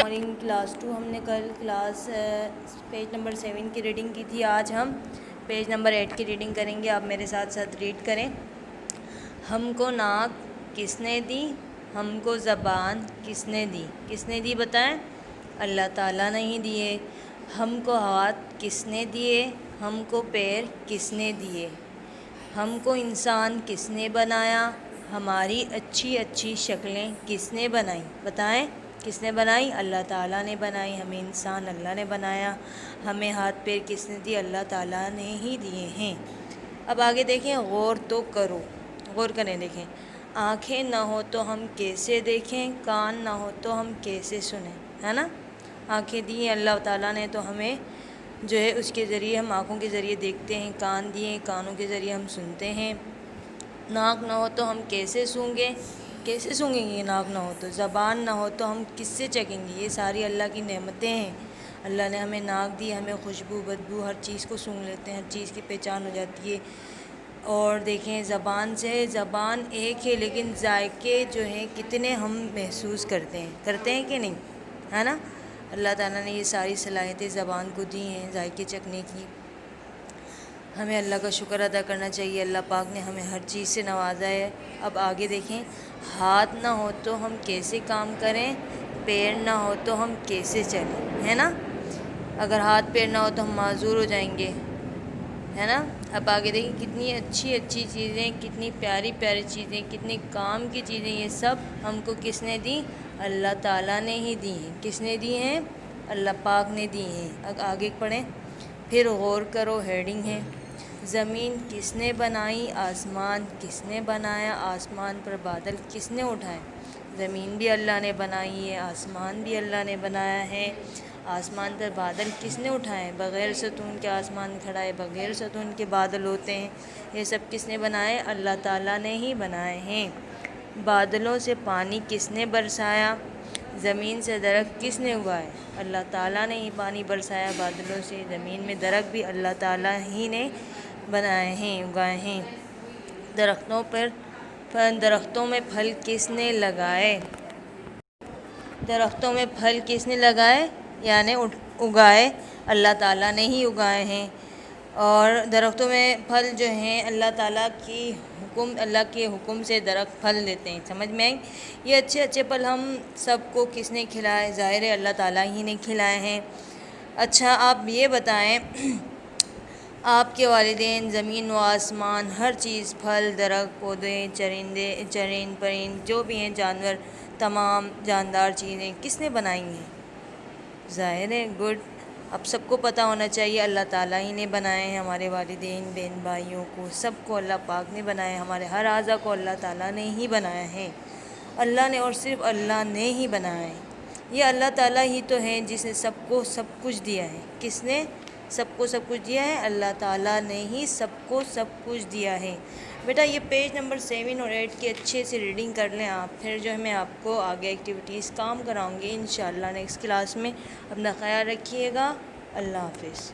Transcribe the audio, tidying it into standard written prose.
Morning class 2 ہم نے کل پیج نمبر 7 کی ریڈنگ کی تھی. آج ہم پیج نمبر 8 کی ریڈنگ کریں گے. آپ میرے ساتھ ساتھ ریڈ کریں. ہم کو ناک کس نے دی؟ ہم کو زبان کس نے دی؟ کس نے دی بتائیں؟ اللہ تعالیٰ نے ہی دیے. ہم کو ہاتھ کس نے دیے؟ ہم کو پیر کس نے دیے؟ ہم کو انسان کس نے بنایا؟ ہماری اچھی اچھی شکلیں کس نے بنائیں؟ بتائیں کس نے بنائی؟ اللہ تعالیٰ نے بنائی. ہمیں انسان اللہ نے بنایا. ہمیں ہاتھ پیر کس نے دی؟ اللہ تعالیٰ نے ہی دیے ہیں. اب آگے دیکھیں. غور تو کرو. غور کریں. دیکھیں. آنکھیں نہ ہو تو ہم کیسے دیکھیں؟ کان نہ ہو تو ہم کیسے سنیں؟ ہے نا. آنکھیں دی ہیں اللہ تعالیٰ نے تو ہمیں جو ہے اس کے ذریعے ہم آنکھوں کے ذریعے دیکھتے ہیں. کان دیے، کانوں کے ذریعے ہم سنتے ہیں. ناک نہ ہو تو ہم کیسے سونگیں؟ کیسے سونگیں گے ناک نہ ہو تو؟ زبان نہ ہو تو ہم کس سے چکیں گے؟ یہ ساری اللہ کی نعمتیں ہیں. اللہ نے ہمیں ناک دی، ہمیں خوشبو بدبو ہر چیز کو سونگھ لیتے ہیں، ہر چیز کی پہچان ہو جاتی ہے. اور دیکھیں زبان سے، زبان ایک ہے لیکن ذائقے جو ہیں کتنے ہم محسوس کرتے ہیں کہ نہیں؟ ہے نا. اللہ تعالیٰ نے یہ ساری صلاحیتیں زبان کو دی ہیں ذائقے چکھنے کی. ہمیں اللہ کا شکر ادا کرنا چاہیے. اللہ پاک نے ہمیں ہر چیز سے نوازا ہے. اب آگے دیکھیں. ہاتھ نہ ہو تو ہم کیسے کام کریں؟ پیر نہ ہو تو ہم کیسے چلیں؟ ہے نا. اگر ہاتھ پیر نہ ہو تو ہم معذور ہو جائیں گے. ہے نا. اب آگے دیکھیں. کتنی اچھی اچھی چیزیں، کتنی پیاری پیاری چیزیں، کتنی کام کی چیزیں، یہ سب ہم کو کس نے دی؟ اللہ تعالیٰ نے ہی دی ہیں. کس نے دی ہیں؟ اللہ پاک نے دی ہیں. اب آگے پڑھیں. پھر غور کرو. ہیڈنگ ہے. زمین کس نے بنائی؟ آسمان کس نے بنایا؟ آسمان پر بادل کس نے اٹھائے؟ زمین بھی اللہ نے بنائی ہے، آسمان بھی اللہ نے بنایا ہے. آسمان پر بادل کس نے اٹھائے؟ بغیر ستون کے آسمان کھڑا ہے، بغیر ستون کے بادل ہوتے ہیں. یہ سب کس نے بنائے؟ اللہ تعالیٰ نے ہی بنائے ہیں. بادلوں سے پانی کس نے برسایا؟ زمین سے درخت کس نے اگائے؟ اللہ تعالیٰ نے ہی پانی برسایا بادلوں سے. زمین میں درخت بھی اللہ تعالیٰ ہی نے بنائے ہیں، اگائے ہیں. درختوں میں پھل کس نے لگائے؟ درختوں میں پھل کس نے لگائے یعنی اگائے؟ اللہ تعالیٰ نے ہی اگائے ہیں. اور درختوں میں پھل جو ہیں اللہ کے حکم سے درخت پھل دیتے ہیں. سمجھ میں آئی؟ یہ اچھے اچھے پھل ہم سب کو کس نے کھلائے؟ ظاہر ہے اللہ تعالیٰ ہی نے کھلائے ہیں. اچھا آپ یہ بتائیں. آپ کے والدین، زمین و آسمان، ہر چیز، پھل، درخت، پودے، چرند پرند جو بھی ہیں، جانور، تمام جاندار چیزیں کس نے بنائی ہیں؟ ظاہر ہے. گڈ. اب سب کو پتہ ہونا چاہیے اللہ تعالیٰ ہی نے بنائے ہیں. ہمارے والدین، بہن بھائیوں کو، سب کو اللہ پاک نے بنایا. ہمارے ہر اعضاء کو اللہ تعالیٰ نے ہی بنایا ہے. اللہ نے، اور صرف اللہ نے ہی بنایا ہے. یہ اللہ تعالیٰ ہی تو ہیں جس نے سب کو سب کچھ دیا ہے. کس نے سب کو سب کچھ دیا ہے؟ اللہ تعالیٰ نے ہی سب کو سب کچھ دیا ہے. بیٹا یہ پیج نمبر 7 اور 8 کی اچھے سے ریڈنگ کر لیں آپ. پھر جو ہے میں آپ کو آگے ایکٹیویٹیز کام کراؤں گی انشاءاللہ نیکسٹ کلاس میں. اپنا خیال رکھیے گا. اللہ حافظ.